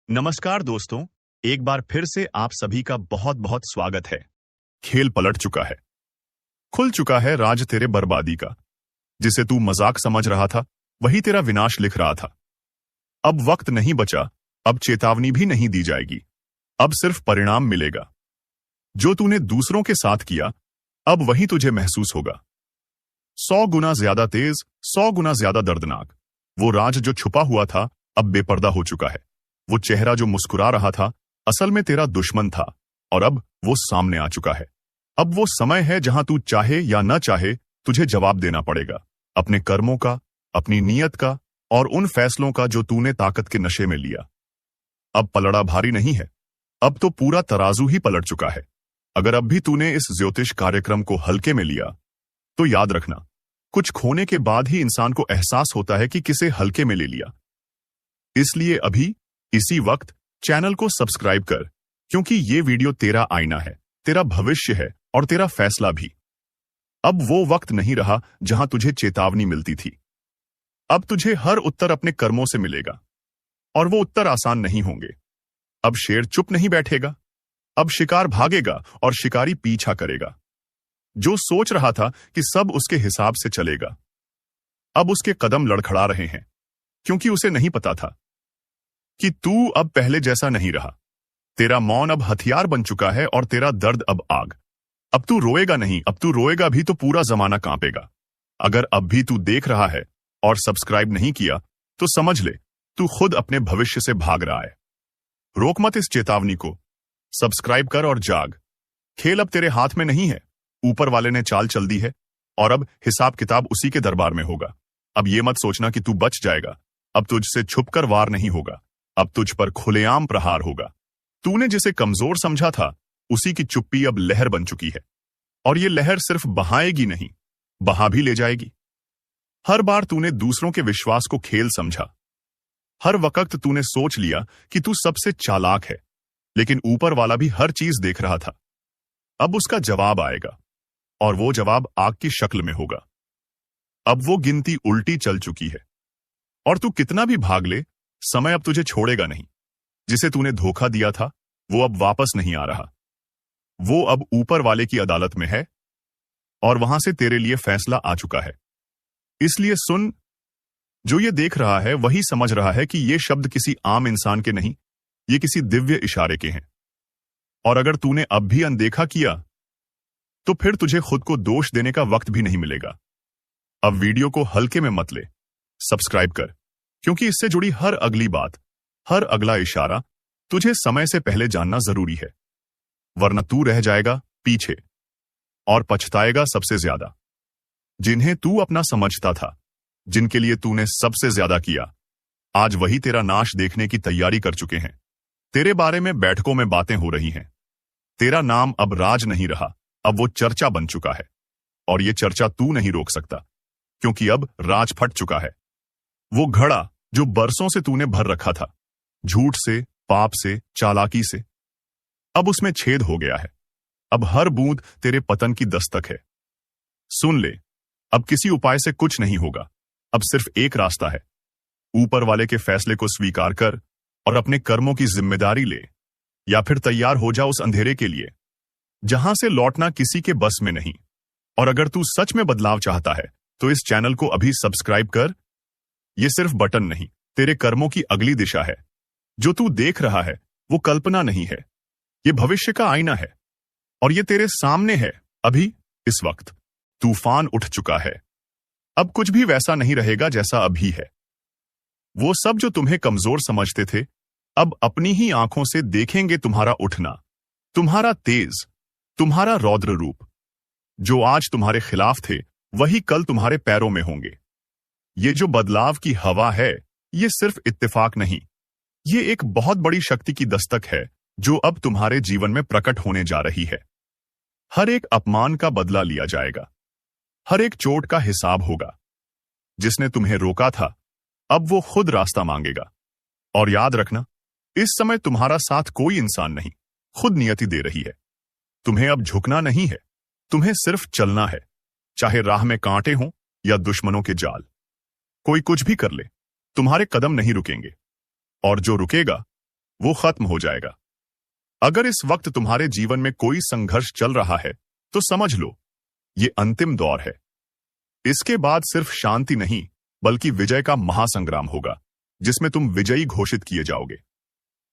नमस्कार दोस्तों, एक बार फिर से आप सभी का बहुत बहुत स्वागत है। खेल पलट चुका है। खुल चुका है राज तेरे बर्बादी का। जिसे तू मजाक समझ रहा था, वही तेरा विनाश लिख रहा था। अब वक्त नहीं बचा, अब चेतावनी भी नहीं दी जाएगी। अब सिर्फ परिणाम मिलेगा। जो तूने दूसरों के साथ किया, अब वही तुझे महसूस होगा। 100 गुना ज्यादा तेज, 100 गुना ज्यादा दर्दनाक। वो राज जो छुपा हुआ था, अब बेपर्दा हो चुका है। वो चेहरा जो मुस्कुरा रहा था, असल में तेरा दुश्मन था, और अब वो सामने आ चुका है। अब वो समय है जहां तू चाहे या न चाहे, तुझे जवाब देना पड़ेगा। अपने कर्मों का, अपनी नीयत का, और उन फैसलों का जो तूने ताकत के नशे में लिया। अब पलड़ा भारी नहीं है, अब तो पूरा तराजू ही पलट चुका है। अगर अब भी तूने इस ज्योतिष कार्यक्रम को हल्के में लिया, तो याद रखना, कुछ खोने के बाद ही इंसान को एहसास होता है कि किसे हल्के में ले लिया। इसलिए अभी इसी वक्त चैनल को सब्सक्राइब कर, क्योंकि ये वीडियो तेरा आईना है, तेरा भविष्य है और तेरा फैसला भी। अब वो वक्त नहीं रहा जहां तुझे चेतावनी मिलती थी। अब तुझे हर उत्तर अपने कर्मों से मिलेगा, और वो उत्तर आसान नहीं होंगे। अब शेर चुप नहीं बैठेगा, अब शिकार भागेगा और शिकारी पीछा करेगा। जो सोच रहा था कि सब उसके हिसाब से चलेगा, अब उसके कदम लड़खड़ा रहे हैं, क्योंकि उसे नहीं पता था कि तू अब पहले जैसा नहीं रहा। तेरा मौन अब हथियार बन चुका है और तेरा दर्द अब आग। अब तू रोएगा नहीं, अब तू रोएगा भी तो पूरा जमाना कांपेगा। अगर अब भी तू देख रहा है और सब्सक्राइब नहीं किया, तो समझ ले, तू खुद अपने भविष्य से भाग रहा है। रोक मत इस चेतावनी को, सब्सक्राइब कर और जाग। खेल अब तेरे हाथ में नहीं है, ऊपर वाले ने चाल चल दी है, और अब हिसाब किताब उसी के दरबार में होगा। अब ये मत सोचना कि तू बच जाएगा। अब तुझसे छुपकर वार नहीं होगा, अब तुझ पर खुलेआम प्रहार होगा। तूने जिसे कमजोर समझा था, उसी की चुप्पी अब लहर बन चुकी है, और ये लहर सिर्फ बहाएगी नहीं, बहा भी ले जाएगी। हर बार तूने दूसरों के विश्वास को खेल समझा। हर वक्त तूने सोच लिया कि तू सबसे चालाक है, लेकिन ऊपर वाला भी हर चीज देख रहा था। अब उसका जवाब आएगा, और वो जवाब आग की शक्ल में होगा। अब वो गिनती उल्टी चल चुकी है, और तू कितना भी भाग ले, समय अब तुझे छोड़ेगा नहीं। जिसे तूने धोखा दिया था, वो अब वापस नहीं आ रहा। वो अब ऊपर वाले की अदालत में है, और वहां से तेरे लिए फैसला आ चुका है। इसलिए सुन, जो ये देख रहा है वही समझ रहा है कि ये शब्द किसी आम इंसान के नहीं, ये किसी दिव्य इशारे के हैं। और अगर तूने अब भी अनदेखा किया, तो फिर तुझे खुद को दोष देने का वक्त भी नहीं मिलेगा। अब वीडियो को हल्के में मत ले, सब्सक्राइब कर, क्योंकि इससे जुड़ी हर अगली बात, हर अगला इशारा तुझे समय से पहले जानना जरूरी है। वरना तू रह जाएगा पीछे, और पछताएगा सबसे ज्यादा। जिन्हें तू अपना समझता था, जिनके लिए तूने सबसे ज्यादा किया, आज वही तेरा नाश देखने की तैयारी कर चुके हैं। तेरे बारे में बैठकों में बातें हो रही हैं। तेरा नाम अब राज नहीं रहा, अब वो चर्चा बन चुका है। और ये चर्चा तू नहीं रोक सकता, क्योंकि अब राज फट चुका है। वो घड़ा जो बरसों से तूने भर रखा था, झूठ से, पाप से, चालाकी से, अब उसमें छेद हो गया है। अब हर बूंद तेरे पतन की दस्तक है। सुन ले, अब किसी उपाय से कुछ नहीं होगा। अब सिर्फ एक रास्ता है, ऊपर वाले के फैसले को स्वीकार कर और अपने कर्मों की जिम्मेदारी ले, या फिर तैयार हो जा उस अंधेरे के लिए जहां से लौटना किसी के बस में नहीं। और अगर तू सच में बदलाव चाहता है, तो इस चैनल को अभी सब्सक्राइब कर। ये सिर्फ बटन नहीं, तेरे कर्मों की अगली दिशा है। जो तू देख रहा है, वो कल्पना नहीं है, ये भविष्य का आईना है, और ये तेरे सामने है। अभी इस वक्त तूफान उठ चुका है। अब कुछ भी वैसा नहीं रहेगा जैसा अभी है। वो सब जो तुम्हें कमजोर समझते थे, अब अपनी ही आंखों से देखेंगे तुम्हारा उठना, तुम्हारा तेज, तुम्हारा रौद्र रूप। जो आज तुम्हारे खिलाफ थे, वही कल तुम्हारे पैरों में होंगे। ये जो बदलाव की हवा है, ये सिर्फ इत्तेफाक नहीं, ये एक बहुत बड़ी शक्ति की दस्तक है, जो अब तुम्हारे जीवन में प्रकट होने जा रही है। हर एक अपमान का बदला लिया जाएगा, हर एक चोट का हिसाब होगा। जिसने तुम्हें रोका था, अब वो खुद रास्ता मांगेगा। और याद रखना, इस समय तुम्हारा साथ कोई इंसान नहीं, खुद नियति दे रही है। तुम्हें अब झुकना नहीं है, तुम्हें सिर्फ चलना है, चाहे राह में कांटे हों या दुश्मनों के जाल। कोई कुछ भी कर ले, तुम्हारे कदम नहीं रुकेंगे, और जो रुकेगा वो खत्म हो जाएगा। अगर इस वक्त तुम्हारे जीवन में कोई संघर्ष चल रहा है तो समझ लो, ये अंतिम दौर है। इसके बाद सिर्फ शांति नहीं बल्कि विजय का महासंग्राम होगा, जिसमें तुम विजयी घोषित किए जाओगे।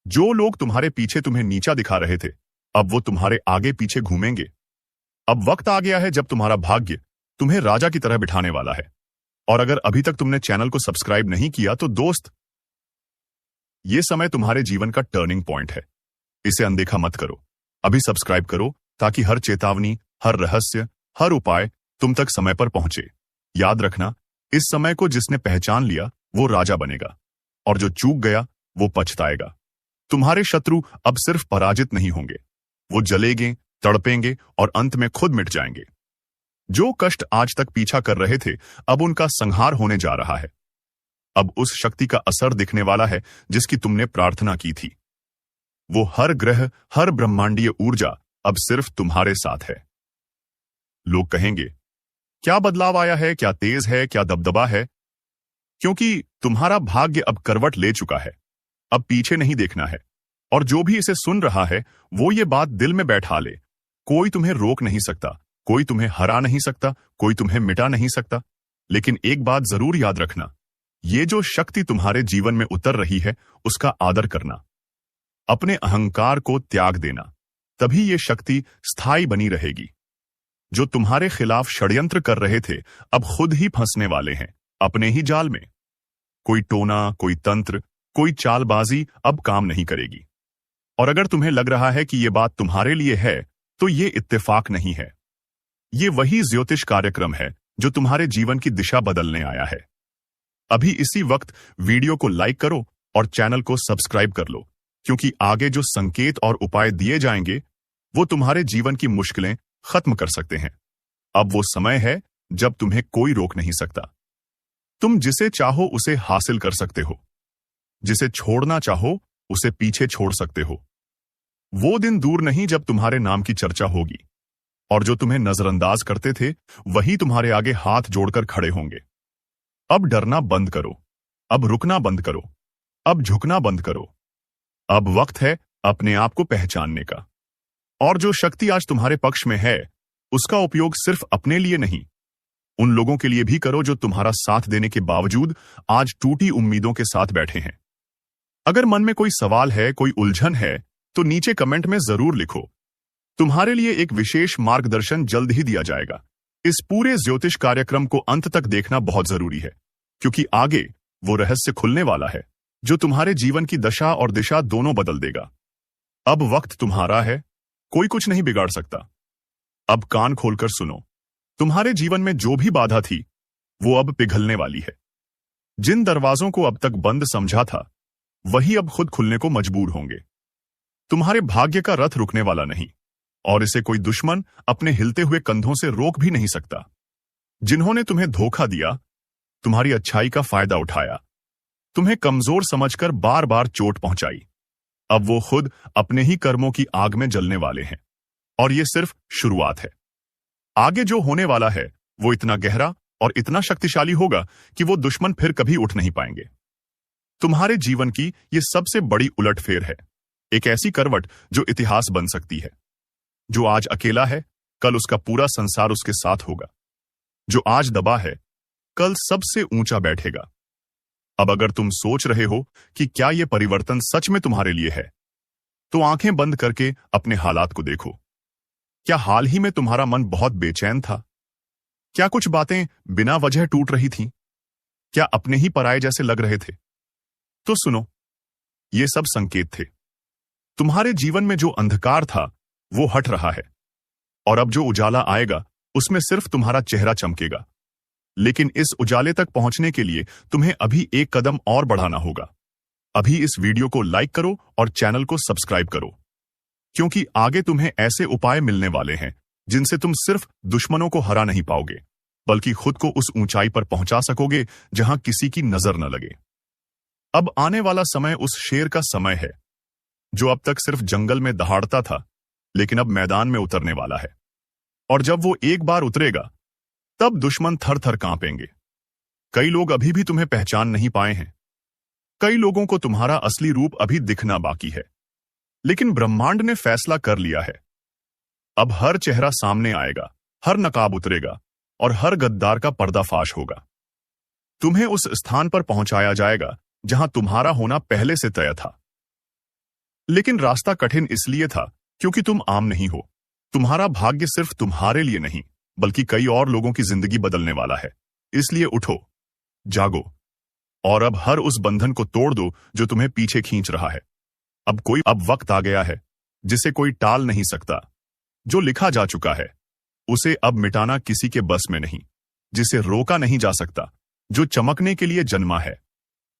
जो लोग तुम्हारे पीछे तुम्हें नीचा दिखा रहे थे, अब वो तुम्हारे आगे पीछे घूमेंगे। अब वक्त आ गया है जब तुम्हारा भाग्य तुम्हें राजा की तरह बिठाने वाला है। और अगर अभी तक तुमने चैनल को सब्सक्राइब नहीं किया तो दोस्त, ये समय तुम्हारे जीवन का टर्निंग पॉइंट है। इसे अनदेखा मत करो। अभी सब्सक्राइब करो ताकि हर चेतावनी, हर रहस्य, हर उपाय तुम तक समय पर पहुंचे। याद रखना, इस समय को जिसने पहचान लिया वो राजा बनेगा, और जो चूक गया वो पछताएगा। तुम्हारे शत्रु अब सिर्फ पराजित नहीं होंगे, वो जलेंगे, तड़पेंगे और अंत में खुद मिट जाएंगे। जो कष्ट आज तक पीछा कर रहे थे, अब उनका संहार होने जा रहा है। अब उस शक्ति का असर दिखने वाला है जिसकी तुमने प्रार्थना की थी। वो हर ग्रह, हर ब्रह्मांडीय ऊर्जा अब सिर्फ तुम्हारे साथ है। लोग कहेंगे, क्या बदलाव आया है, क्या तेज है, क्या दबदबा है? क्योंकि तुम्हारा भाग्य अब करवट ले चुका है। अब पीछे नहीं देखना है। और जो भी इसे सुन रहा है वो ये बात दिल में बैठा ले, कोई तुम्हें रोक नहीं सकता, कोई तुम्हें हरा नहीं सकता, कोई तुम्हें मिटा नहीं सकता। लेकिन एक बात जरूर याद रखना, ये जो शक्ति तुम्हारे जीवन में उतर रही है उसका आदर करना, अपने अहंकार को त्याग देना, तभी ये शक्ति स्थायी बनी रहेगी। जो तुम्हारे खिलाफ षड्यंत्र कर रहे थे अब खुद ही फंसने वाले हैं अपने ही जाल में। कोई टोना, कोई तंत्र, कोई चालबाजी अब काम नहीं करेगी। और अगर तुम्हें लग रहा है कि ये बात तुम्हारे लिए है तो ये इत्तेफाक नहीं है। ये वही ज्योतिष कार्यक्रम है जो तुम्हारे जीवन की दिशा बदलने आया है। अभी इसी वक्त वीडियो को लाइक करो और चैनल को सब्सक्राइब कर लो, क्योंकि आगे जो संकेत और उपाय दिए जाएंगे वो तुम्हारे जीवन की मुश्किलें खत्म कर सकते हैं। अब वो समय है जब तुम्हें कोई रोक नहीं सकता। तुम जिसे चाहो उसे हासिल कर सकते हो, जिसे छोड़ना चाहो उसे पीछे छोड़ सकते हो। वो दिन दूर नहीं जब तुम्हारे नाम की चर्चा होगी, और जो तुम्हें नजरअंदाज करते थे वही तुम्हारे आगे हाथ जोड़कर खड़े होंगे। अब डरना बंद करो, अब रुकना बंद करो, अब झुकना बंद करो। अब वक्त है अपने आप को पहचानने का। और जो शक्ति आज तुम्हारे पक्ष में है उसका उपयोग सिर्फ अपने लिए नहीं, उन लोगों के लिए भी करो जो तुम्हारा साथ देने के बावजूद आज टूटी उम्मीदों के साथ बैठे हैं। अगर मन में कोई सवाल है, कोई उलझन है, तो नीचे कमेंट में जरूर लिखो। तुम्हारे लिए एक विशेष मार्गदर्शन जल्द ही दिया जाएगा। इस पूरे ज्योतिष कार्यक्रम को अंत तक देखना बहुत जरूरी है, क्योंकि आगे वो रहस्य खुलने वाला है जो तुम्हारे जीवन की दशा और दिशा दोनों बदल देगा। अब वक्त तुम्हारा है, कोई कुछ नहीं बिगाड़ सकता। अब कान खोलकर सुनो, तुम्हारे जीवन में जो भी बाधा थी वो अब पिघलने वाली है। जिन दरवाजों को अब तक बंद समझा था वही अब खुद खुलने को मजबूर होंगे। तुम्हारे भाग्य का रथ रुकने वाला नहीं, और इसे कोई दुश्मन अपने हिलते हुए कंधों से रोक भी नहीं सकता। जिन्होंने तुम्हें धोखा दिया, तुम्हारी अच्छाई का फायदा उठाया, तुम्हें कमजोर समझकर बार बार चोट पहुंचाई, अब वो खुद अपने ही कर्मों की आग में जलने वाले हैं। और ये सिर्फ शुरुआत है। आगे जो होने वाला है वो इतना गहरा और इतना शक्तिशाली होगा कि वो दुश्मन फिर कभी उठ नहीं पाएंगे। तुम्हारे जीवन की ये सबसे बड़ी उलटफेर है, एक ऐसी करवट जो इतिहास बन सकती है। जो आज अकेला है, कल उसका पूरा संसार उसके साथ होगा। जो आज दबा है, कल सबसे ऊंचा बैठेगा। अब अगर तुम सोच रहे हो कि क्या यह परिवर्तन सच में तुम्हारे लिए है, तो आंखें बंद करके अपने हालात को देखो। क्या हाल ही में तुम्हारा मन बहुत बेचैन था? क्या कुछ बातें बिना वजह टूट रही थीं? क्या अपने ही पराये जैसे लग रहे थे? तो सुनो, ये सब संकेत थे। तुम्हारे जीवन में जो अंधकार था वो हट रहा है, और अब जो उजाला आएगा उसमें सिर्फ तुम्हारा चेहरा चमकेगा। लेकिन इस उजाले तक पहुंचने के लिए तुम्हें अभी एक कदम और बढ़ाना होगा। अभी इस वीडियो को लाइक करो और चैनल को सब्सक्राइब करो, क्योंकि आगे तुम्हें ऐसे उपाय मिलने वाले हैं जिनसे तुम सिर्फ दुश्मनों को हरा नहीं पाओगे, बल्कि खुद को उस ऊंचाई पर पहुंचा सकोगे जहां किसी की नजर न लगे। अब आने वाला समय उस शेर का समय है जो अब तक सिर्फ जंगल में दहाड़ता था, लेकिन अब मैदान में उतरने वाला है। और जब वो एक बार उतरेगा तब दुश्मन थर थर कांपेंगे। कई लोग अभी भी तुम्हें पहचान नहीं पाए हैं, कई लोगों को तुम्हारा असली रूप अभी दिखना बाकी है, लेकिन ब्रह्मांड ने फैसला कर लिया है। अब हर चेहरा सामने आएगा, हर नकाब उतरेगा और हर गद्दार का पर्दाफाश होगा। तुम्हें उस स्थान पर पहुंचाया जाएगा जहां तुम्हारा होना पहले से तय था। लेकिन रास्ता कठिन इसलिए था क्योंकि तुम आम नहीं हो। तुम्हारा भाग्य सिर्फ तुम्हारे लिए नहीं, बल्कि कई और लोगों की जिंदगी बदलने वाला है। इसलिए उठो, जागो और अब हर उस बंधन को तोड़ दो जो तुम्हें पीछे खींच रहा है। अब वक्त आ गया है जिसे कोई टाल नहीं सकता। जो लिखा जा चुका है उसे अब मिटाना किसी के बस में नहीं। जिसे रोका नहीं जा सकता, जो चमकने के लिए जन्मा है,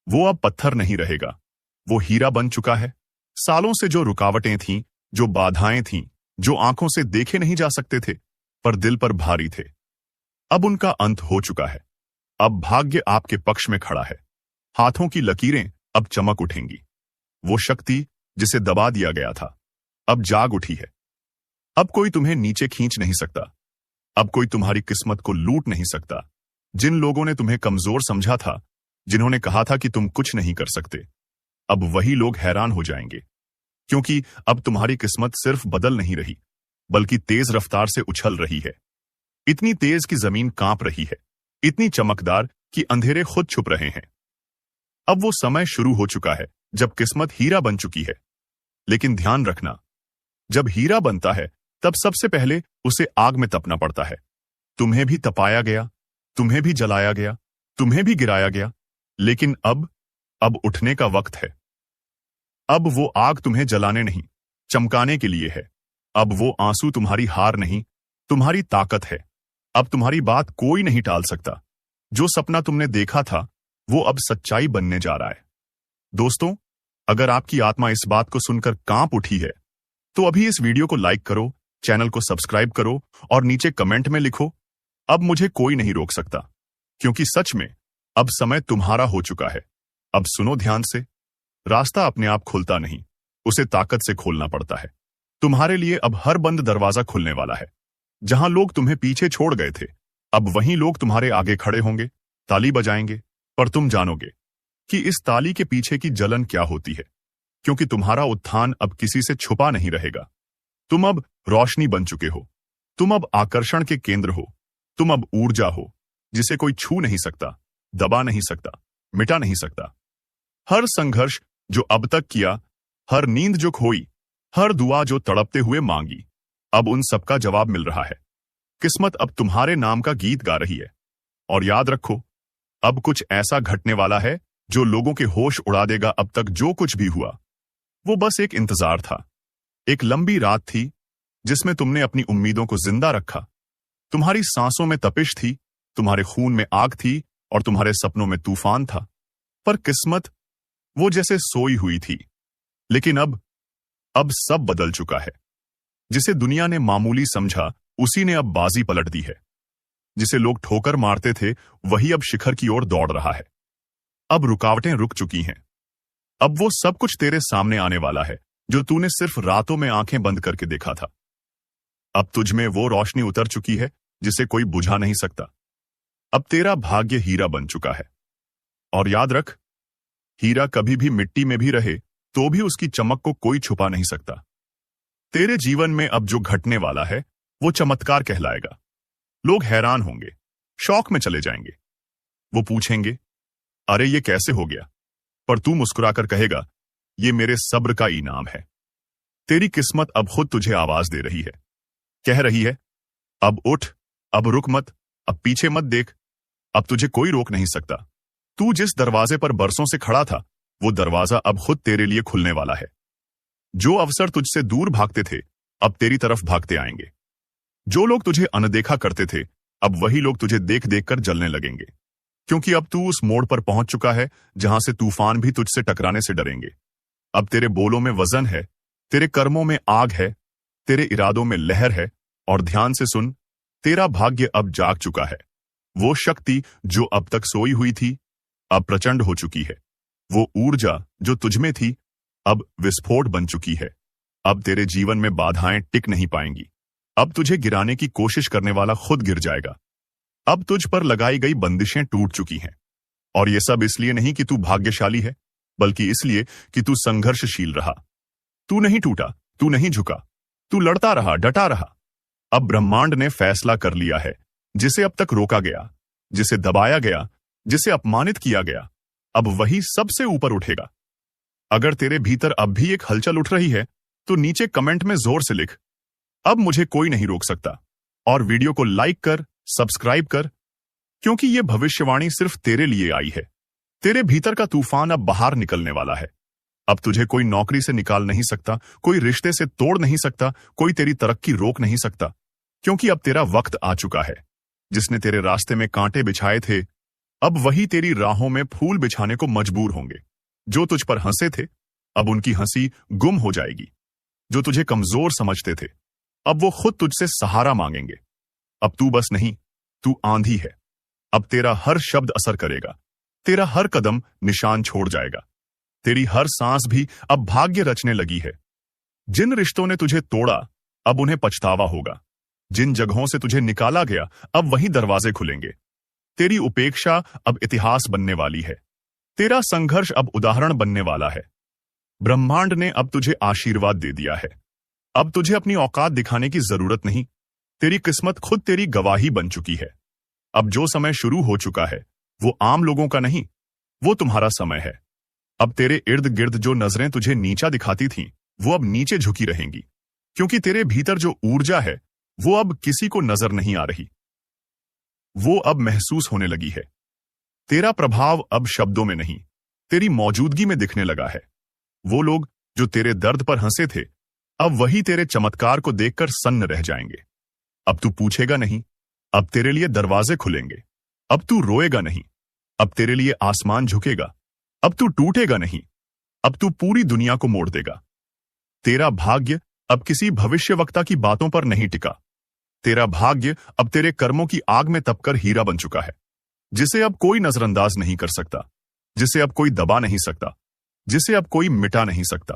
वो अब पत्थर नहीं रहेगा, वो हीरा बन चुका है। सालों से जो रुकावटें थीं, जो बाधाएं थीं, जो आंखों से देखे नहीं जा सकते थे पर दिल पर भारी थे, अब उनका अंत हो चुका है। अब भाग्य आपके पक्ष में खड़ा है। हाथों की लकीरें अब चमक उठेंगी। वो शक्ति जिसे दबा दिया गया था अब जाग उठी है। अब कोई तुम्हें नीचे खींच नहीं सकता। अब कोई तुम्हारी किस्मत को लूट नहीं सकता। जिन लोगों ने तुम्हें कमजोर समझा था, जिन्होंने कहा था कि तुम कुछ नहीं कर सकते, अब वही लोग हैरान हो जाएंगे, क्योंकि अब तुम्हारी किस्मत सिर्फ बदल नहीं रही, बल्कि तेज रफ्तार से उछल रही है। इतनी तेज कि जमीन कांप रही है, इतनी चमकदार कि अंधेरे खुद छुप रहे हैं। अब वो समय शुरू हो चुका है जब किस्मत हीरा बन चुकी है। लेकिन ध्यान रखना, जब हीरा बनता है तब सबसे पहले उसे आग में तपना पड़ता है। तुम्हें भी तपाया गया, तुम्हें भी जलाया गया, तुम्हें भी गिराया गया, लेकिन अब उठने का वक्त है। अब वो आग तुम्हें जलाने नहीं, चमकाने के लिए है। अब वो आंसू तुम्हारी हार नहीं, तुम्हारी ताकत है। अब तुम्हारी बात कोई नहीं टाल सकता। जो सपना तुमने देखा था वो अब सच्चाई बनने जा रहा है। दोस्तों, अगर आपकी आत्मा इस बात को सुनकर कांप उठी है तो अभी इस वीडियो को लाइक करो, चैनल को सब्सक्राइब करो और नीचे कमेंट में लिखो, अब मुझे कोई नहीं रोक सकता। क्योंकि सच में अब समय तुम्हारा हो चुका है। अब सुनो ध्यान से, रास्ता अपने आप खुलता नहीं, उसे ताकत से खोलना पड़ता है। तुम्हारे लिए अब हर बंद दरवाजा खुलने वाला है। जहां लोग तुम्हें पीछे छोड़ गए थे, अब वहीं लोग तुम्हारे आगे खड़े होंगे, ताली बजाएंगे, पर तुम जानोगे कि इस ताली के पीछे की जलन क्या होती है। क्योंकि तुम्हारा उत्थान अब किसी से छुपा नहीं रहेगा। तुम अब रोशनी बन चुके हो। तुम अब आकर्षण के केंद्र हो। तुम अब ऊर्जा हो जिसे कोई छू नहीं सकता, दबा नहीं सकता, मिटा नहीं सकता। हर संघर्ष जो अब तक किया, हर नींद जो खोई, हर दुआ जो तड़पते हुए मांगी, अब उन सबका जवाब मिल रहा है। किस्मत अब तुम्हारे नाम का गीत गा रही है। और याद रखो, अब कुछ ऐसा घटने वाला है जो लोगों के होश उड़ा देगा। अब तक जो कुछ भी हुआ वो बस एक इंतजार था, एक लंबी रात थी जिसमें तुमने अपनी उम्मीदों को जिंदा रखा। तुम्हारी सांसों में तपिश थी, तुम्हारे खून में आग थी और तुम्हारे सपनों में तूफान था। पर किस्मत वो जैसे सोई हुई थी। लेकिन अब सब बदल चुका है। जिसे दुनिया ने मामूली समझा, उसी ने अब बाजी पलट दी है। जिसे लोग ठोकर मारते थे, वही अब शिखर की ओर दौड़ रहा है। अब रुकावटें रुक चुकी हैं। अब वो सब कुछ तेरे सामने आने वाला है जो तूने सिर्फ रातों में आंखें बंद करके देखा था। अब तुझ में वो रोशनी उतर चुकी है जिसे कोई बुझा नहीं सकता। अब तेरा भाग्य हीरा बन चुका है। और याद रख, हीरा कभी भी मिट्टी में भी रहे तो भी उसकी चमक को कोई छुपा नहीं सकता। तेरे जीवन में अब जो घटने वाला है वो चमत्कार कहलाएगा। लोग हैरान होंगे, शौक में चले जाएंगे। वो पूछेंगे, अरे ये कैसे हो गया? पर तू मुस्कुराकर कहेगा, ये मेरे सब्र का इनाम है। तेरी किस्मत अब खुद तुझे आवाज दे रही है, कह रही है, अब उठ, अब रुक मत, अब पीछे मत देख, अब तुझे कोई रोक नहीं सकता। तू जिस दरवाजे पर बरसों से खड़ा था, वो दरवाजा अब खुद तेरे लिए खुलने वाला है। जो अवसर तुझसे दूर भागते थे, अब तेरी तरफ भागते आएंगे। जो लोग तुझे अनदेखा करते थे, अब वही लोग तुझे देख देख कर जलने लगेंगे। क्योंकि अब तू उस मोड़ पर पहुंच चुका है जहां से तूफान भी तुझसे टकराने से डरेंगे। अब तेरे बोलों में वजन है, तेरे कर्मों में आग है, तेरे इरादों में लहर है। और ध्यान से सुन, तेरा भाग्य अब जाग चुका है। वो शक्ति जो अब तक सोई हुई थी, अब प्रचंड हो चुकी है। वो ऊर्जा जो तुझमें थी, अब विस्फोट बन चुकी है। अब तेरे जीवन में बाधाएं टिक नहीं पाएंगी। अब तुझे गिराने की कोशिश करने वाला खुद गिर जाएगा। अब तुझ पर लगाई गई बंदिशें टूट चुकी हैं। और ये सब इसलिए नहीं कि तू भाग्यशाली है, बल्कि इसलिए कि तू संघर्षशील रहा। तू नहीं टूटा, तू नहीं झुका, तू लड़ता रहा, डटा रहा। अब ब्रह्मांड ने फैसला कर लिया है, जिसे अब तक रोका गया, जिसे दबाया गया, जिसे अपमानित किया गया, अब वही सबसे ऊपर उठेगा। अगर तेरे भीतर अब भी एक हलचल उठ रही है तो नीचे कमेंट में जोर से लिख, अब मुझे कोई नहीं रोक सकता। और वीडियो को लाइक कर, सब्सक्राइब कर, क्योंकि यह भविष्यवाणी सिर्फ तेरे लिए आई है। तेरे भीतर का तूफान अब बाहर निकलने वाला है। अब तुझे कोई नौकरी से निकाल नहीं सकता, कोई रिश्ते से तोड़ नहीं सकता, कोई तेरी तरक्की रोक नहीं सकता, क्योंकि अब तेरा वक्त आ चुका है। जिसने तेरे रास्ते में कांटे बिछाए थे, अब वही तेरी राहों में फूल बिछाने को मजबूर होंगे। जो तुझ पर हंसे थे, अब उनकी हंसी गुम हो जाएगी। जो तुझे कमजोर समझते थे, अब वो खुद तुझसे सहारा मांगेंगे। अब तू बस नहीं, तू आंधी है। अब तेरा हर शब्द असर करेगा, तेरा हर कदम निशान छोड़ जाएगा। तेरी हर सांस भी अब भाग्य रचने लगी है। जिन रिश्तों ने तुझे तोड़ा, अब उन्हें पछतावा होगा। जिन जगहों से तुझे निकाला गया, अब वहीं दरवाजे खुलेंगे। तेरी उपेक्षा अब इतिहास बनने वाली है। तेरा संघर्ष अब उदाहरण बनने वाला है। ब्रह्मांड ने अब तुझे आशीर्वाद दे दिया है। अब तुझे अपनी औकात दिखाने की जरूरत नहीं। तेरी किस्मत खुद तेरी गवाही बन चुकी है। अब जो समय शुरू हो चुका है, वो आम लोगों का नहीं, वो तुम्हारा समय है। अब तेरे इर्द गिर्द जो नजरें तुझे नीचा दिखाती थीं, वो अब नीचे झुकी रहेंगी, क्योंकि तेरे भीतर जो ऊर्जा है, वो अब किसी को नजर नहीं आ रही। वो अब महसूस होने लगी है। तेरा प्रभाव अब शब्दों में नहीं, तेरी मौजूदगी में दिखने लगा है। वो लोग जो तेरे दर्द पर हंसे थे, अब वही तेरे चमत्कार को देखकर सन्न रह जाएंगे। अब तू पूछेगा नहीं, अब तेरे लिए दरवाजे खुलेंगे। अब तू रोएगा नहीं, अब तेरे लिए आसमान झुकेगा। अब तू टूटेगा नहीं, अब तू पूरी दुनिया को मोड़ देगा। तेरा भाग्य अब किसी भविष्यवक्ता की बातों पर नहीं टिका। तेरा भाग्य अब तेरे कर्मों की आग में तपकर हीरा बन चुका है, जिसे अब कोई नजरअंदाज नहीं कर सकता, जिसे अब कोई दबा नहीं सकता, जिसे अब कोई मिटा नहीं सकता।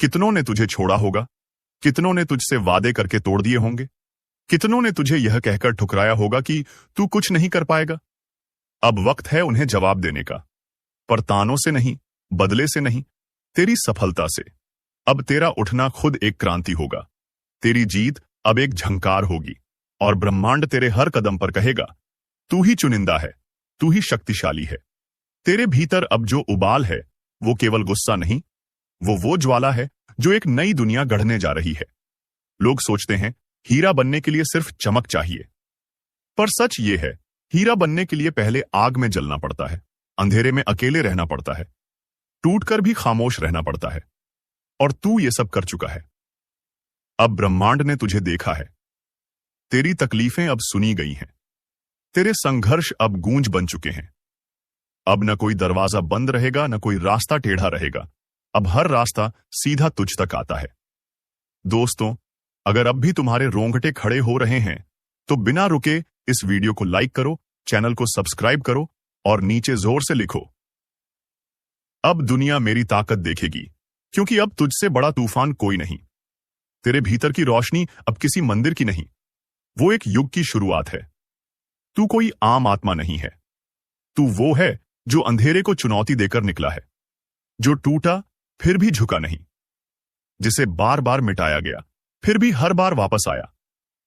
कितनों ने तुझे छोड़ा होगा, कितनों ने तुझसे वादे करके तोड़ दिए होंगे, कितनों ने तुझे यह कहकर ठुकराया होगा कि तू कुछ नहीं कर पाएगा। अब वक्त है उन्हें जवाब देने का, पर तानों से नहीं, बदले से नहीं, तेरी सफलता से। अब तेरा उठना खुद एक क्रांति होगा। तेरी जीत अब एक झंकार होगी, और ब्रह्मांड तेरे हर कदम पर कहेगा, तू ही चुनिंदा है, तू ही शक्तिशाली है। तेरे भीतर अब जो उबाल है, वो केवल गुस्सा नहीं, वो ज्वाला है जो एक नई दुनिया गढ़ने जा रही है। लोग सोचते हैं हीरा बनने के लिए सिर्फ चमक चाहिए, पर सच ये है, हीरा बनने के लिए पहले आग में जलना पड़ता है, अंधेरे में अकेले रहना पड़ता है, टूटकर भी खामोश रहना पड़ता है। और तू ये सब कर चुका है। अब ब्रह्मांड ने तुझे देखा है। तेरी तकलीफें अब सुनी गई हैं, तेरे संघर्ष अब गूंज बन चुके हैं। अब न कोई दरवाजा बंद रहेगा, न कोई रास्ता टेढ़ा रहेगा। अब हर रास्ता सीधा तुझ तक आता है। दोस्तों, अगर अब भी तुम्हारे रोंगटे खड़े हो रहे हैं, तो बिना रुके इस वीडियो को लाइक करो, चैनल को सब्सक्राइब करो और नीचे जोर से लिखो, अब दुनिया मेरी ताकत देखेगी, क्योंकि अब तुझसे बड़ा तूफान कोई नहीं। तेरे भीतर की रोशनी अब किसी मंदिर की नहीं, वो एक युग की शुरुआत है। तू कोई आम आत्मा नहीं है, तू वो है जो अंधेरे को चुनौती देकर निकला है, जो टूटा फिर भी झुका नहीं, जिसे बार बार मिटाया गया फिर भी हर बार वापस आया।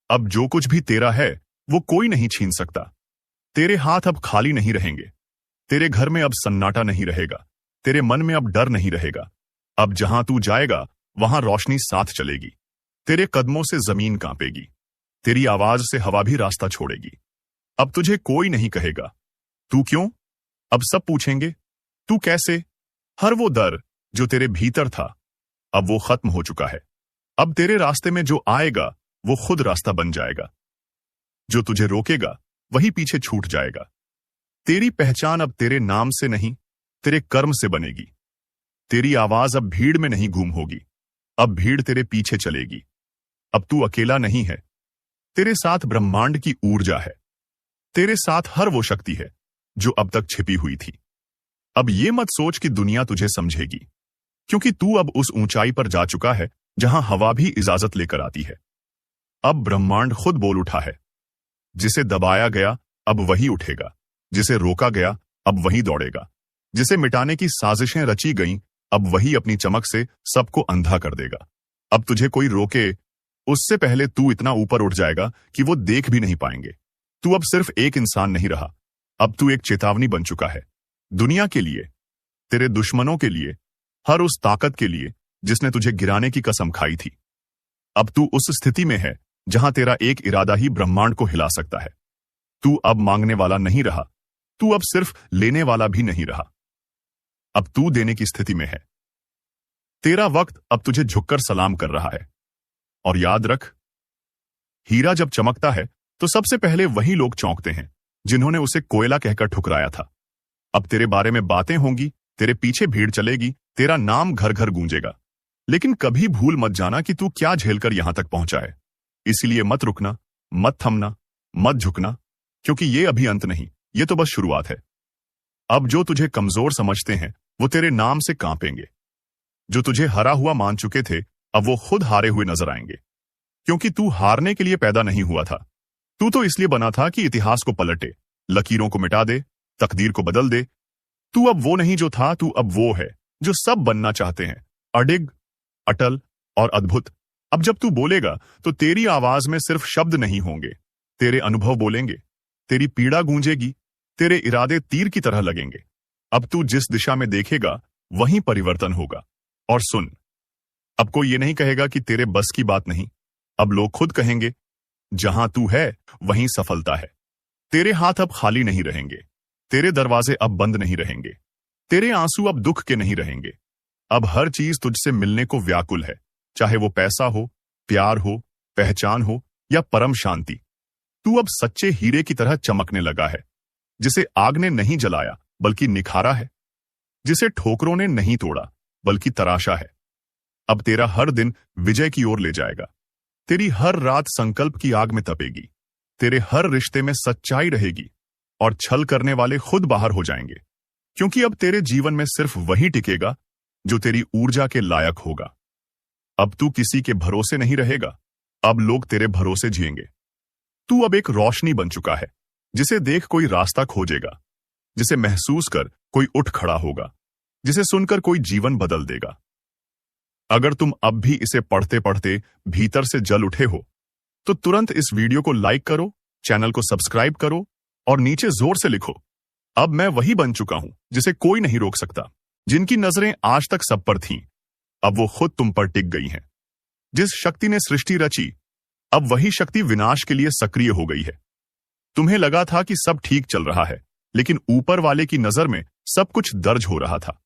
अब जो कुछ भी तेरा है, वो कोई नहीं छीन सकता। तेरे हाथ अब खाली नहीं रहेंगे, तेरे घर में अब सन्नाटा नहीं रहेगा, तेरे मन में अब डर नहीं रहेगा। अब जहां तू जाएगा, वहां रोशनी साथ चलेगी। तेरे कदमों से जमीन कांपेगी, तेरी आवाज से हवा भी रास्ता छोड़ेगी। अब तुझे कोई नहीं कहेगा तू क्यों, अब सब पूछेंगे तू कैसे। हर वो डर जो तेरे भीतर था, अब वो खत्म हो चुका है। अब तेरे रास्ते में जो आएगा, वो खुद रास्ता बन जाएगा। जो तुझे रोकेगा, वही पीछे छूट जाएगा। तेरी पहचान अब तेरे नाम से नहीं, तेरे कर्म से बनेगी। तेरी आवाज अब भीड़ में नहीं गूंज होगी, अब भीड़ तेरे पीछे चलेगी। अब तू अकेला नहीं है, तेरे साथ ब्रह्मांड की ऊर्जा है। तेरे साथ हर वो शक्ति है जो अब तक छिपी हुई थी। अब ये मत सोच कि दुनिया तुझे समझेगी, क्योंकि तू अब उस ऊंचाई पर जा चुका है जहां हवा भी इजाजत लेकर आती है। अब ब्रह्मांड खुद बोल उठा है, जिसे दबाया गया अब वही उठेगा, जिसे रोका गया अब वही दौड़ेगा, जिसे मिटाने की साजिशें रची गईं, अब वही अपनी चमक से सबको अंधा कर देगा। अब तुझे कोई रोके उससे पहले तू इतना ऊपर उठ जाएगा कि वो देख भी नहीं पाएंगे। तू अब सिर्फ एक इंसान नहीं रहा, अब तू एक चेतावनी बन चुका है। दुनिया के लिए, तेरे दुश्मनों के लिए, हर उस ताकत के लिए जिसने तुझे गिराने की कसम खाई थी। अब तू उस स्थिति में है जहां तेरा एक इरादा ही ब्रह्मांड को हिला सकता है। तू अब मांगने वाला नहीं रहा, तू अब सिर्फ लेने वाला भी नहीं रहा। अब तू देने की स्थिति में है। तेरा वक्त अब तुझे झुककर सलाम कर रहा है। और याद रख, हीरा जब चमकता है तो सबसे पहले वही लोग चौंकते हैं जिन्होंने उसे कोयला कहकर ठुकराया था। अब तेरे बारे में बातें होंगी, तेरे पीछे भीड़ चलेगी, तेरा नाम घर घर गूंजेगा। लेकिन कभी भूल मत जाना कि तू क्या झेलकर यहां तक पहुंचा है। इसीलिए मत रुकना, मत थमना, मत झुकना, क्योंकि ये अभी अंत नहीं, ये तो बस शुरुआत है। अब जो तुझे कमजोर समझते हैं वो तेरे नाम से कांपेंगे। जो तुझे हरा हुआ मान चुके थे अब वो खुद हारे हुए नजर आएंगे, क्योंकि तू हारने के लिए पैदा नहीं हुआ था। तू तो इसलिए बना था कि इतिहास को पलटे, लकीरों को मिटा दे, तकदीर को बदल दे। तू अब वो नहीं जो था, तू अब वो है जो सब बनना चाहते हैं, अडिग, अटल और अद्भुत। अब जब तू बोलेगा तो तेरी आवाज में सिर्फ शब्द नहीं होंगे, तेरे अनुभव बोलेंगे, तेरी पीड़ा गूंजेगी, तेरे इरादे तीर की तरह लगेंगे। अब तू जिस दिशा में देखेगा वहीं परिवर्तन होगा। और सुन, अब कोई ये नहीं कहेगा कि तेरे बस की बात नहीं। अब लोग खुद कहेंगे, जहां तू है वहीं सफलता है। तेरे हाथ अब खाली नहीं रहेंगे, तेरे दरवाजे अब बंद नहीं रहेंगे, तेरे आंसू अब दुख के नहीं रहेंगे। अब हर चीज तुझसे मिलने को व्याकुल है, चाहे वो पैसा हो, प्यार हो, पहचान हो या परम शांति। तू अब सच्चे हीरे की तरह चमकने लगा है, जिसे आग ने नहीं जलाया बल्कि निखारा है, जिसे ठोकरों ने नहीं तोड़ा बल्कि तराशा है। अब तेरा हर दिन विजय की ओर ले जाएगा। तेरी हर रात संकल्प की आग में तपेगी। तेरे हर रिश्ते में सच्चाई रहेगी और छल करने वाले खुद बाहर हो जाएंगे, क्योंकि अब तेरे जीवन में सिर्फ वही टिकेगा जो तेरी ऊर्जा के लायक होगा। अब तू किसी के भरोसे नहीं रहेगा, अब लोग तेरे भरोसे जिएंगे। तू अब एक रोशनी बन चुका है, जिसे देख कोई रास्ता खोजेगा, जिसे महसूस कर कोई उठ खड़ा होगा, जिसे सुनकर कोई जीवन बदल देगा। अगर तुम अब भी इसे पढ़ते पढ़ते भीतर से जल उठे हो तो तुरंत इस वीडियो को लाइक करो, चैनल को सब्सक्राइब करो और नीचे जोर से लिखो, अब मैं वही बन चुका हूं जिसे कोई नहीं रोक सकता। जिनकी नजरें आज तक सब पर थीं, अब वो खुद तुम पर टिक गई हैं। जिस शक्ति ने सृष्टि रची, अब वही शक्ति विनाश के लिए सक्रिय हो गई है। तुम्हें लगा था कि सब ठीक चल रहा है, लेकिन ऊपर वाले की नजर में सब कुछ दर्ज हो रहा था।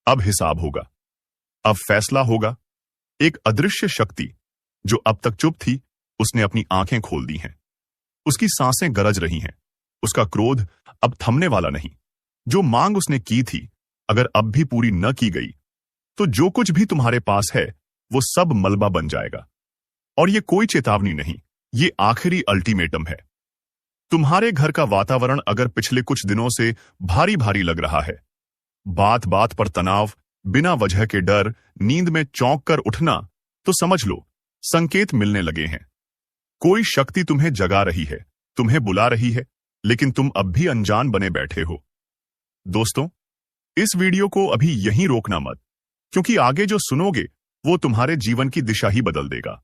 अब हिसाब होगा, अब फैसला होगा। एक अदृश्य शक्ति जो अब तक चुप थी, उसने अपनी आंखें खोल दी हैं। उसकी सांसें गरज रही हैं। उसका क्रोध अब थमने वाला नहीं। जो मांग उसने की थी, अगर अब भी पूरी न की गई तो जो कुछ भी तुम्हारे पास है वो सब मलबा बन जाएगा। और ये कोई चेतावनी नहीं, ये आखिरी अल्टीमेटम है। तुम्हारे घर का वातावरण अगर पिछले कुछ दिनों से भारी भारी लग रहा है, बात बात पर तनाव, बिना वजह के डर, नींद में चौंक कर उठना, तो समझ लो संकेत मिलने लगे हैं। कोई शक्ति तुम्हें जगा रही है, तुम्हें बुला रही है, लेकिन तुम अब भी अनजान बने बैठे हो। दोस्तों, इस वीडियो को अभी यहीं रोकना मत, क्योंकि आगे जो सुनोगे वो तुम्हारे जीवन की दिशा ही बदल देगा।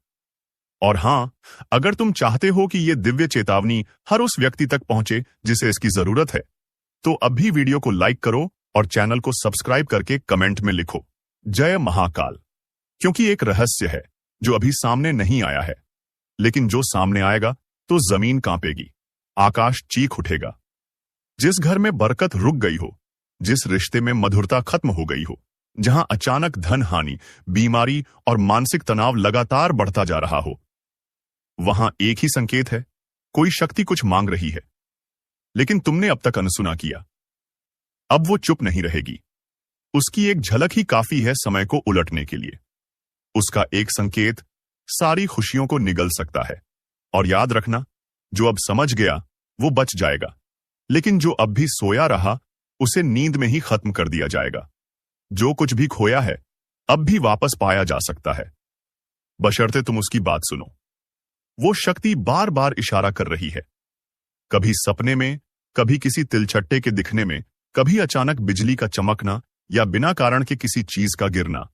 और हां, अगर तुम चाहते हो कि यह दिव्य चेतावनी हर उस व्यक्ति तक पहुंचे जिसे इसकी जरूरत है, तो अभी वीडियो को लाइक करो और चैनल को सब्सक्राइब करके कमेंट में लिखो, जय महाकाल। क्योंकि एक रहस्य है जो अभी सामने नहीं आया है, लेकिन जो सामने आएगा तो जमीन कांपेगी, आकाश चीख उठेगा। जिस घर में बरकत रुक गई हो, जिस रिश्ते में मधुरता खत्म हो गई हो, जहां अचानक धन हानि, बीमारी और मानसिक तनाव लगातार बढ़ता जा रहा हो, वहां एक ही संकेत है, कोई शक्ति कुछ मांग रही है, लेकिन तुमने अब तक अनसुना किया। अब वो चुप नहीं रहेगी। उसकी एक झलक ही काफी है समय को उलटने के लिए। उसका एक संकेत सारी खुशियों को निगल सकता है। और याद रखना, जो अब समझ गया वो बच जाएगा, लेकिन जो अब भी सोया रहा उसे नींद में ही खत्म कर दिया जाएगा। जो कुछ भी खोया है अब भी वापस पाया जा सकता है, बशर्ते तुम उसकी बात सुनो। वो शक्ति बार बार इशारा कर रही है, कभी सपने में, कभी किसी तिलछट्टे के दिखने में, कभी अचानक बिजली का चमकना या बिना कारण के किसी चीज का गिरना।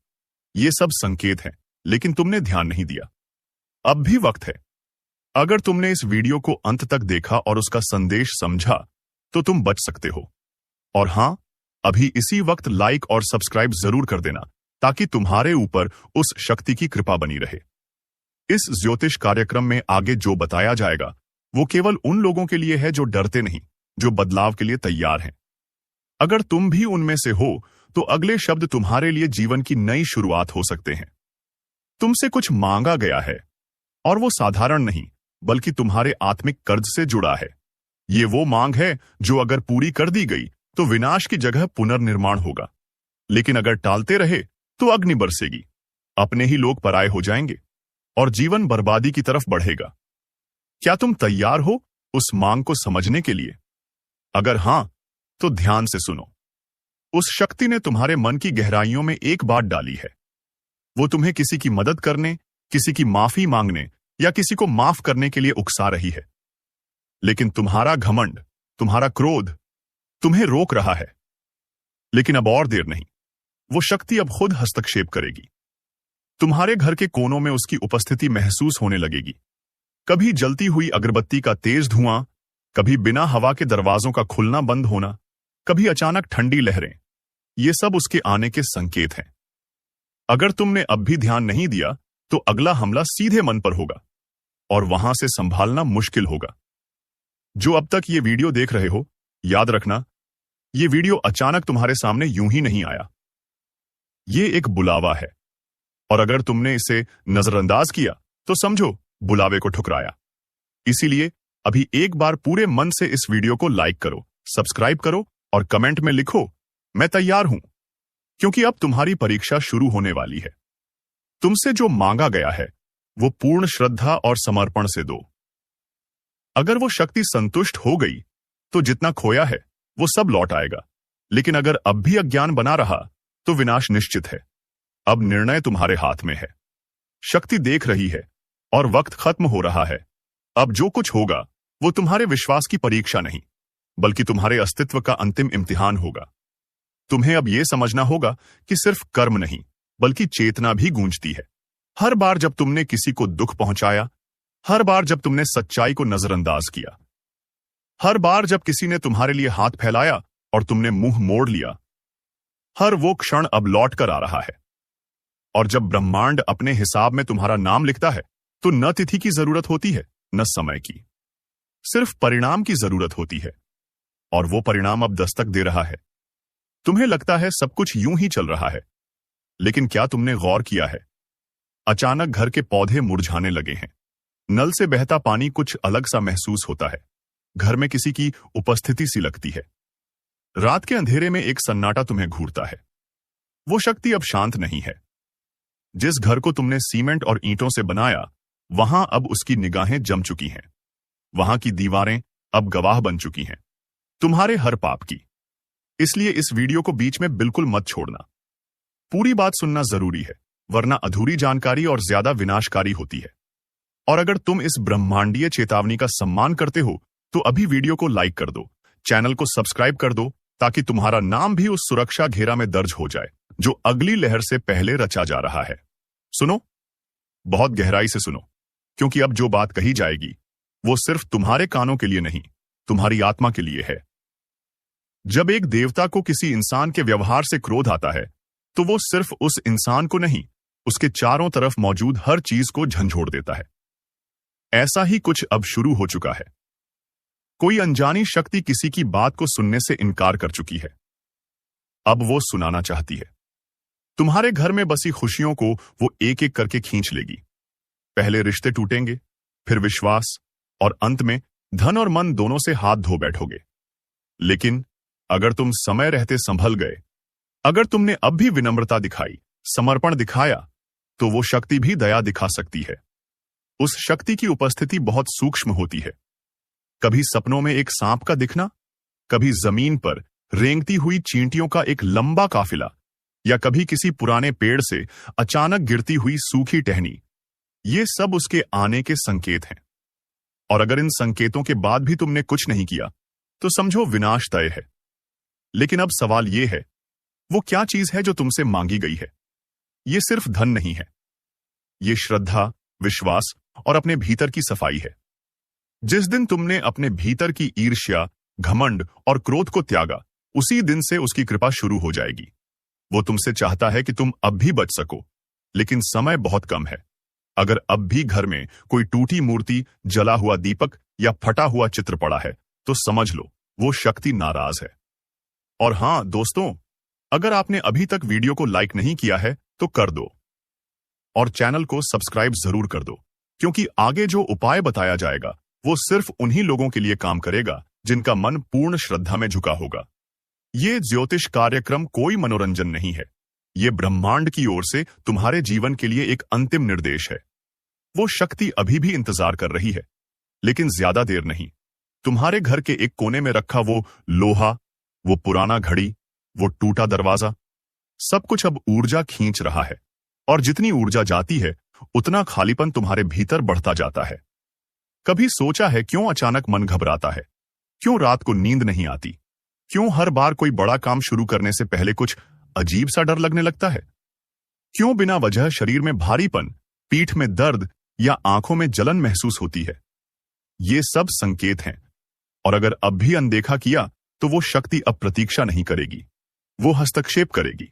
ये सब संकेत हैं, लेकिन तुमने ध्यान नहीं दिया। अब भी वक्त है। अगर तुमने इस वीडियो को अंत तक देखा और उसका संदेश समझा तो तुम बच सकते हो। और हां, अभी इसी वक्त लाइक और सब्सक्राइब जरूर कर देना ताकि तुम्हारे ऊपर उस शक्ति की कृपा बनी रहे। इस ज्योतिष कार्यक्रम में आगे जो बताया जाएगा वो केवल उन लोगों के लिए है जो डरते नहीं, जो बदलाव के लिए तैयार हैं। अगर तुम भी उनमें से हो तो अगले शब्द तुम्हारे लिए जीवन की नई शुरुआत हो सकते हैं। तुमसे कुछ मांगा गया है और वो साधारण नहीं बल्कि तुम्हारे आत्मिक कर्ज से जुड़ा है। ये वो मांग है जो अगर पूरी कर दी गई तो विनाश की जगह पुनर्निर्माण होगा, लेकिन अगर टालते रहे तो अग्नि बरसेगी, अपने ही लोग पराये हो जाएंगे और जीवन बर्बादी की तरफ बढ़ेगा। क्या तुम तैयार हो उस मांग को समझने के लिए? अगर हां, तो ध्यान से सुनो। उस शक्ति ने तुम्हारे मन की गहराइयों में एक बात डाली है। वो तुम्हें किसी की मदद करने, किसी की माफी मांगने या किसी को माफ करने के लिए उकसा रही है। लेकिन तुम्हारा घमंड, तुम्हारा क्रोध तुम्हें रोक रहा है। लेकिन अब और देर नहीं, वो शक्ति अब खुद हस्तक्षेप करेगी। तुम्हारे घर के कोनों में उसकी उपस्थिति महसूस होने लगेगी। कभी जलती हुई अगरबत्ती का तेज धुआं, कभी बिना हवा के दरवाजों का खुलना बंद होना, कभी अचानक ठंडी लहरें। ये सब उसके आने के संकेत हैं। अगर तुमने अब भी ध्यान नहीं दिया तो अगला हमला सीधे मन पर होगा और वहां से संभालना मुश्किल होगा। जो अब तक ये वीडियो देख रहे हो, याद रखना, ये वीडियो अचानक तुम्हारे सामने यूं ही नहीं आया। ये एक बुलावा है, और अगर तुमने इसे नजरअंदाज किया तो समझो बुलावे को ठुकराया। इसीलिए अभी एक बार पूरे मन से इस वीडियो को लाइक करो, सब्सक्राइब करो और कमेंट में लिखो, मैं तैयार हूं, क्योंकि अब तुम्हारी परीक्षा शुरू होने वाली है। तुमसे जो मांगा गया है वो पूर्ण श्रद्धा और समर्पण से दो। अगर वो शक्ति संतुष्ट हो गई तो जितना खोया है वो सब लौट आएगा, लेकिन अगर अब भी अज्ञान बना रहा तो विनाश निश्चित है। अब निर्णय तुम्हारे हाथ में है। शक्ति देख रही है और वक्त खत्म हो रहा है। अब जो कुछ होगा वो तुम्हारे विश्वास की परीक्षा नहीं, बल्कि तुम्हारे अस्तित्व का अंतिम इम्तिहान होगा। तुम्हें अब यह समझना होगा कि सिर्फ कर्म नहीं बल्कि चेतना भी गूंजती है। हर बार जब तुमने किसी को दुख पहुंचाया, हर बार जब तुमने सच्चाई को नजरअंदाज किया, हर बार जब किसी ने तुम्हारे लिए हाथ फैलाया और तुमने मुंह मोड़ लिया, हर वो क्षण अब लौट कर आ रहा है। और जब ब्रह्मांड अपने हिसाब में तुम्हारा नाम लिखता है तो न तिथि की जरूरत होती है न समय की, सिर्फ परिणाम की जरूरत होती है। और वो परिणाम अब दस्तक दे रहा है। तुम्हें लगता है सब कुछ यूं ही चल रहा है, लेकिन क्या तुमने गौर किया है? अचानक घर के पौधे मुरझाने लगे हैं। नल से बहता पानी कुछ अलग सा महसूस होता है। घर में किसी की उपस्थिति सी लगती है। रात के अंधेरे में एक सन्नाटा तुम्हें घूरता है। वो शक्ति अब शांत नहीं है। जिस घर को तुमने सीमेंट और ईंटों से बनाया, वहां अब उसकी निगाहें जम चुकी हैं। वहां की दीवारें अब गवाह बन चुकी हैं तुम्हारे हर पाप की। इसलिए इस वीडियो को बीच में बिल्कुल मत छोड़ना। पूरी बात सुनना जरूरी है, वरना अधूरी जानकारी और ज्यादा विनाशकारी होती है। और अगर तुम इस ब्रह्मांडीय चेतावनी का सम्मान करते हो तो अभी वीडियो को लाइक कर दो, चैनल को सब्सक्राइब कर दो, ताकि तुम्हारा नाम भी उस सुरक्षा घेरा में दर्ज हो जाए जो अगली लहर से पहले रचा जा रहा है। सुनो, बहुत गहराई से सुनो, क्योंकि अब जो बात कही जाएगी वो सिर्फ तुम्हारे कानों के लिए नहीं, तुम्हारी आत्मा के लिए है। जब एक देवता को किसी इंसान के व्यवहार से क्रोध आता है तो वो सिर्फ उस इंसान को नहीं, उसके चारों तरफ मौजूद हर चीज को झंझोड़ देता है। ऐसा ही कुछ अब शुरू हो चुका है। कोई अनजानी शक्ति किसी की बात को सुनने से इनकार कर चुकी है। अब वो सुनाना चाहती है। तुम्हारे घर में बसी खुशियों को वो एक एक करके खींच लेगी। पहले रिश्ते टूटेंगे, फिर विश्वास, और अंत में धन और मन दोनों से हाथ धो बैठोगे। लेकिन अगर तुम समय रहते संभल गए, अगर तुमने अब भी विनम्रता दिखाई, समर्पण दिखाया, तो वो शक्ति भी दया दिखा सकती है। उस शक्ति की उपस्थिति बहुत सूक्ष्म होती है। कभी सपनों में एक सांप का दिखना, कभी जमीन पर रेंगती हुई चींटियों का एक लंबा काफिला, या कभी किसी पुराने पेड़ से अचानक गिरती हुई सूखी टहनी। ये सब उसके आने के संकेत हैं। और अगर इन संकेतों के बाद भी तुमने कुछ नहीं किया तो समझो विनाश तय है। लेकिन अब सवाल यह है, वो क्या चीज है जो तुमसे मांगी गई है? ये सिर्फ धन नहीं है, ये श्रद्धा, विश्वास और अपने भीतर की सफाई है। जिस दिन तुमने अपने भीतर की ईर्ष्या, घमंड और क्रोध को त्यागा, उसी दिन से उसकी कृपा शुरू हो जाएगी। वो तुमसे चाहता है कि तुम अब भी बच सको, लेकिन समय बहुत कम है। अगर अब भी घर में कोई टूटी मूर्ति, जला हुआ दीपक या फटा हुआ चित्र पड़ा है, तो समझ लो वो शक्ति नाराज है। और हां दोस्तों, अगर आपने अभी तक वीडियो को लाइक नहीं किया है तो कर दो और चैनल को सब्सक्राइब जरूर कर दो, क्योंकि आगे जो उपाय बताया जाएगा वो सिर्फ उन्हीं लोगों के लिए काम करेगा जिनका मन पूर्ण श्रद्धा में झुका होगा। ये ज्योतिष कार्यक्रम कोई मनोरंजन नहीं है, ये ब्रह्मांड की ओर से तुम्हारे जीवन के लिए एक अंतिम निर्देश है। वो शक्ति अभी भी इंतजार कर रही है, लेकिन ज्यादा देर नहीं। तुम्हारे घर के एक कोने में रखा वो लोहा, वो पुराना घड़ी, वो टूटा दरवाजा, सब कुछ अब ऊर्जा खींच रहा है। और जितनी ऊर्जा जाती है, उतना खालीपन तुम्हारे भीतर बढ़ता जाता है। कभी सोचा है क्यों अचानक मन घबराता है? क्यों रात को नींद नहीं आती? क्यों हर बार कोई बड़ा काम शुरू करने से पहले कुछ अजीब सा डर लगने लगता है? क्यों बिना वजह शरीर में भारीपन, पीठ में दर्द या आंखों में जलन महसूस होती है? ये सब संकेत हैं, और अगर अब भी अनदेखा किया तो वो शक्ति अब प्रतीक्षा नहीं करेगी, वो हस्तक्षेप करेगी।